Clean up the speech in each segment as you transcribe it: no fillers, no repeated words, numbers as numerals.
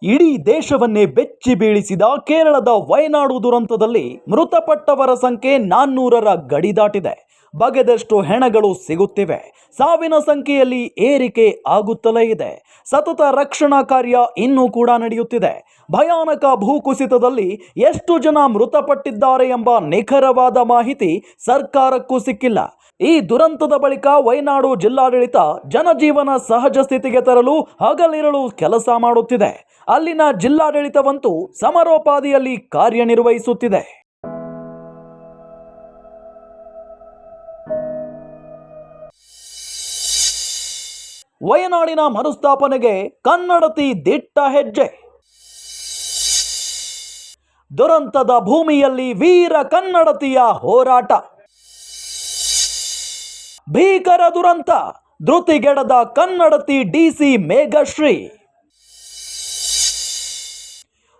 ಇಡೀ ದೇಶವನ್ನೇ ಬೆಚ್ಚಿ ಬೀಳಿಸಿದ ಕೇರಳದ ವಯನಾಡು ದುರಂತದಲ್ಲಿ ಮೃತಪಟ್ಟವರ ಸಂಖ್ಯೆ 400ರ ಗಡಿ ದಾಟಿದೆ. ಬಗೆದಷ್ಟು ಹೆಣಗಳು ಸಿಗುತ್ತಿವೆ. ಸಾವಿನ ಸಂಖ್ಯೆಯಲ್ಲಿ ಏರಿಕೆ ಆಗುತ್ತಲೇ ಇದೆ. ಸತತ ರಕ್ಷಣಾ ಕಾರ್ಯ ಇನ್ನೂ ಕೂಡ ನಡೆಯುತ್ತಿದೆ. ಭಯಾನಕ ಭೂಕುಸಿತದಲ್ಲಿ ಎಷ್ಟು ಜನ ಮೃತಪಟ್ಟಿದ್ದಾರೆ ಎಂಬ ನಿಖರವಾದ ಮಾಹಿತಿ ಸರ್ಕಾರಕ್ಕೂ ಸಿಕ್ಕಿಲ್ಲ. ಈ ದುರಂತದ ಬಳಿಕ ವಯನಾಡು ಜಿಲ್ಲಾಡಳಿತ ಜನಜೀವನ ಸಹಜ ಸ್ಥಿತಿಗೆ ತರಲು ಹಗಲಿರುಳು ಕೆಲಸ ಮಾಡುತ್ತಿದೆ. ಅಲ್ಲಿನ ಜಿಲ್ಲಾಡಳಿತವಂತೂ ಸಮರೋಪಾದಿಯಲ್ಲಿ ಕಾರ್ಯನಿರ್ವಹಿಸುತ್ತಿದೆ. ವಯನಾಡಿನ ಮರುಸ್ಥಾಪನೆಗೆ ಕನ್ನಡತಿ ದಿಟ್ಟ ಹೆಜ್ಜೆ. ದುರಂತದ ಭೂಮಿಯಲ್ಲಿ ವೀರ ಕನ್ನಡತಿಯ ಹೋರಾಟ. ಭೀಕರ ದುರಂತ, ಧೃತಿಗೆಡದ ಕನ್ನಡತಿ ಡಿಸಿ ಮೇಘಶ್ರೀ.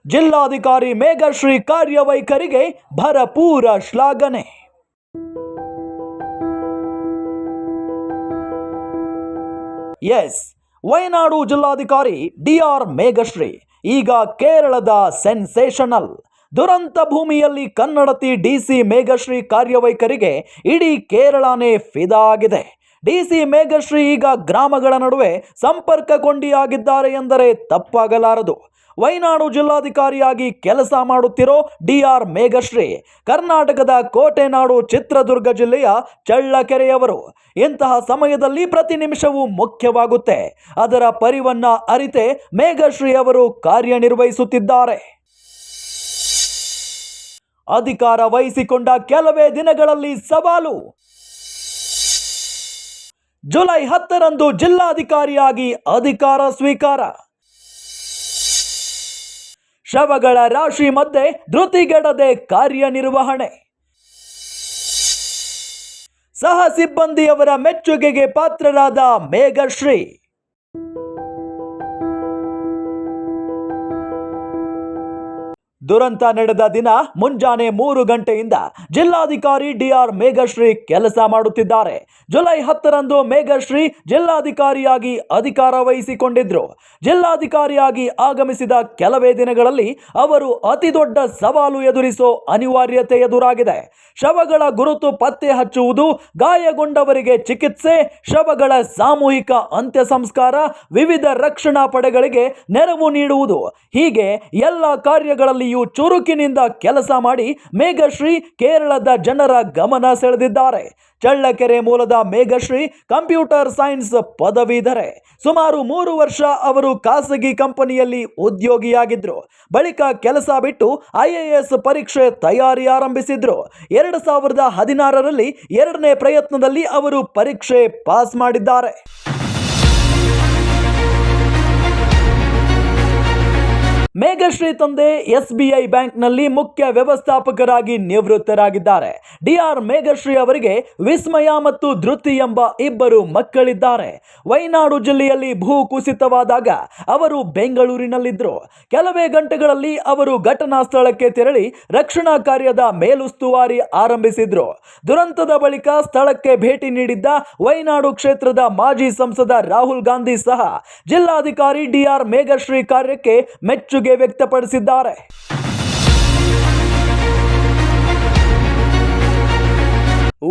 ಜಿಲ್ಲಾಧಿಕಾರಿ ಮೇಘಶ್ರೀ ಕಾರ್ಯವೈಖರಿಗೆ ಭರಪೂರ ಶ್ಲಾಘನೆ. ಎಸ್, ವಯನಾಡು ಜಿಲ್ಲಾಧಿಕಾರಿ ಡಿಆರ್ ಮೇಘಶ್ರೀ ಈಗ ಕೇರಳದ ಸೆನ್ಸೇಷನಲ್. ದುರಂತ ಭೂಮಿಯಲ್ಲಿ ಕನ್ನಡತಿ ಡಿಸಿ ಮೇಘಶ್ರೀ ಕಾರ್ಯವೈಖರಿಗೆ ಇಡೀ ಕೇರಳನೇ ಫಿದಾ ಆಗಿದೆ. ಡಿಸಿ ಮೇಘಶ್ರೀ ಈಗ ಗ್ರಾಮಗಳ ನಡುವೆ ಸಂಪರ್ಕ ಕೊಂಡಿಯಾಗಿದ್ದಾರೆ ಎಂದರೆ ತಪ್ಪಾಗಲಾರದು. ವಯನಾಡು ಜಿಲ್ಲಾಧಿಕಾರಿಯಾಗಿ ಕೆಲಸ ಮಾಡುತ್ತಿರೋ ಡಿಆರ್ ಮೇಘಶ್ರೀ ಕರ್ನಾಟಕದ ಕೋಟೆನಾಡು ಚಿತ್ರದುರ್ಗ ಜಿಲ್ಲೆಯ ಚಳ್ಳಕೆರೆಯವರು. ಇಂತಹ ಸಮಯದಲ್ಲಿ ಪ್ರತಿ ನಿಮಿಷವೂ ಮುಖ್ಯವಾಗುತ್ತೆ. ಅದರ ಪರಿವನ್ನ ಅರಿತೆ ಮೇಘಶ್ರೀ ಅವರು ಕಾರ್ಯನಿರ್ವಹಿಸುತ್ತಿದ್ದಾರೆ. ಅಧಿಕಾರ ವಹಿಸಿಕೊಂಡ ಕೆಲವೇ ದಿನಗಳಲ್ಲಿ ಸವಾಲು. ಜುಲೈ 10ರಂದು ಜಿಲ್ಲಾಧಿಕಾರಿಯಾಗಿ ಅಧಿಕಾರ ಸ್ವೀಕಾರ. ಶವಗಳ ರಾಶಿ ಮಧ್ಯೆ ಧೃತಿಗೆಡದೆ ಕಾರ್ಯನಿರ್ವಹಣೆ. ಸಹ ಸಿಬ್ಬಂದಿಯವರ ಮೆಚ್ಚುಗೆಗೆ ಪಾತ್ರರಾದ ಮೇಘಶ್ರೀ. ದುರಂತ ನಡೆದ ದಿನ ಮುಂಜಾನೆ 3 ಗಂಟೆಯಿಂದ ಜಿಲ್ಲಾಧಿಕಾರಿ ಡಿಆರ್ ಮೇಘಶ್ರೀ ಕೆಲಸ ಮಾಡುತ್ತಿದ್ದಾರೆ. ಜುಲೈ 10ರಂದು ಮೇಘಶ್ರೀ ಜಿಲ್ಲಾಧಿಕಾರಿಯಾಗಿ ಅಧಿಕಾರ ವಹಿಸಿಕೊಂಡಿದ್ರು. ಜಿಲ್ಲಾಧಿಕಾರಿಯಾಗಿ ಆಗಮಿಸಿದ ಕೆಲವೇ ದಿನಗಳಲ್ಲಿ ಅವರು ಅತಿ ದೊಡ್ಡ ಸವಾಲು ಎದುರಿಸೋ ಅನಿವಾರ್ಯತೆ ಎದುರಾಗಿದೆ. ಶವಗಳ ಗುರುತು ಪತ್ತೆ ಹಚ್ಚುವುದು, ಗಾಯಗೊಂಡವರಿಗೆ ಚಿಕಿತ್ಸೆ, ಶವಗಳ ಸಾಮೂಹಿಕ ಅಂತ್ಯ ಸಂಸ್ಕಾರ, ವಿವಿಧ ರಕ್ಷಣಾ ಪಡೆಗಳಿಗೆ ನೆರವು ನೀಡುವುದು, ಹೀಗೆ ಎಲ್ಲ ಕಾರ್ಯಗಳಲ್ಲಿಯೂ ಚುರುಕಿನಿಂದ ಕೆಲಸ ಮಾಡಿ ಮೇಘಶ್ರೀ ಕೇರಳದ ಜನರ ಗಮನ ಸೆಳೆದಿದ್ದಾರೆ. ಚಳ್ಳಕೆರೆ ಮೂಲದ ಮೇಘಶ್ರೀ ಕಂಪ್ಯೂಟರ್ ಸೈನ್ಸ್ ಪದವೀಧರೆ. ಸುಮಾರು 3 ವರ್ಷ ಅವರು ಖಾಸಗಿ ಕಂಪನಿಯಲ್ಲಿ ಉದ್ಯೋಗಿಯಾಗಿದ್ರು. ಬಳಿಕ ಕೆಲಸ ಬಿಟ್ಟು IAS ಪರೀಕ್ಷೆ ತಯಾರಿ ಆರಂಭಿಸಿದ್ರು. 2016ರಲ್ಲಿ 2ನೇ ಪ್ರಯತ್ನದಲ್ಲಿ ಅವರು ಪರೀಕ್ಷೆ ಪಾಸ್ ಮಾಡಿದ್ದಾರೆ. ಮೇಘಶ್ರೀ ತಂದೆ SBI ಬ್ಯಾಂಕ್ನಲ್ಲಿ ಮುಖ್ಯ ವ್ಯವಸ್ಥಾಪಕರಾಗಿ ನಿವೃತ್ತರಾಗಿದ್ದಾರೆ. ಡಿಆರ್ ಮೇಘಶ್ರೀ ಅವರಿಗೆ ವಿಸ್ಮಯ ಮತ್ತು ಧೃತಿ ಎಂಬ 2 ಮಕ್ಕಳಿದ್ದಾರೆ. ವಯನಾಡು ಜಿಲ್ಲೆಯಲ್ಲಿ ಭೂ ಕುಸಿತವಾದಾಗ ಅವರು ಬೆಂಗಳೂರಿನಲ್ಲಿದ್ದರು. ಕೆಲವೇ ಗಂಟೆಗಳಲ್ಲಿ ಅವರು ಘಟನಾ ಸ್ಥಳಕ್ಕೆ ತೆರಳಿ ರಕ್ಷಣಾ ಕಾರ್ಯದ ಮೇಲುಸ್ತುವಾರಿ ಆರಂಭಿಸಿದ್ರು. ದುರಂತದ ಬಳಿಕ ಸ್ಥಳಕ್ಕೆ ಭೇಟಿ ನೀಡಿದ್ದ ವಯನಾಡು ಕ್ಷೇತ್ರದ ಮಾಜಿ ಸಂಸದ ರಾಹುಲ್ ಗಾಂಧಿ ಸಹ ಜಿಲ್ಲಾಧಿಕಾರಿ ಡಿಆರ್ ಮೇಘಶ್ರೀ ಕಾರ್ಯಕ್ಕೆ ಮೆಚ್ಚುಗೆ ವ್ಯಕ್ತಪಡಿಸಿದ್ದಾರೆ.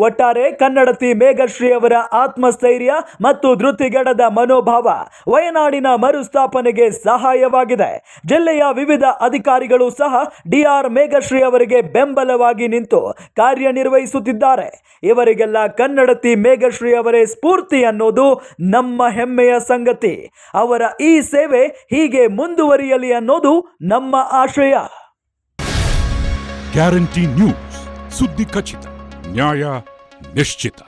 ಒಟ್ಟಾರೆ ಕನ್ನಡತಿ ಮೇಘಶ್ರೀ ಅವರ ಆತ್ಮಸ್ಥೈರ್ಯ ಮತ್ತು ಧೃತಿಗೆಡದ ಮನೋಭಾವ ವಯನಾಡಿನ ಮರುಸ್ಥಾಪನೆಗೆ ಸಹಾಯವಾಗಿದೆ. ಜಿಲ್ಲೆಯ ವಿವಿಧ ಅಧಿಕಾರಿಗಳು ಸಹ ಡಿಆರ್ ಮೇಘಶ್ರೀ ಅವರಿಗೆ ಬೆಂಬಲವಾಗಿ ನಿಂತು ಕಾರ್ಯನಿರ್ವಹಿಸುತ್ತಿದ್ದಾರೆ. ಇವರಿಗೆಲ್ಲ ಕನ್ನಡತಿ ಮೇಘಶ್ರೀ ಅವರೇ ಸ್ಫೂರ್ತಿ ಅನ್ನೋದು ನಮ್ಮ ಹೆಮ್ಮೆಯ ಸಂಗತಿ. ಅವರ ಈ ಸೇವೆ ಹೀಗೆ ಮುಂದುವರಿಯಲಿ ಅನ್ನೋದು ನಮ್ಮ ಆಶಯ. ಗ್ಯಾರಂಟಿ ನ್ಯೂಸ್, ಸುದ್ದಿ ಖಚಿತ, ನ್ಯಾಯ ನಿಶ್ಚಿತ.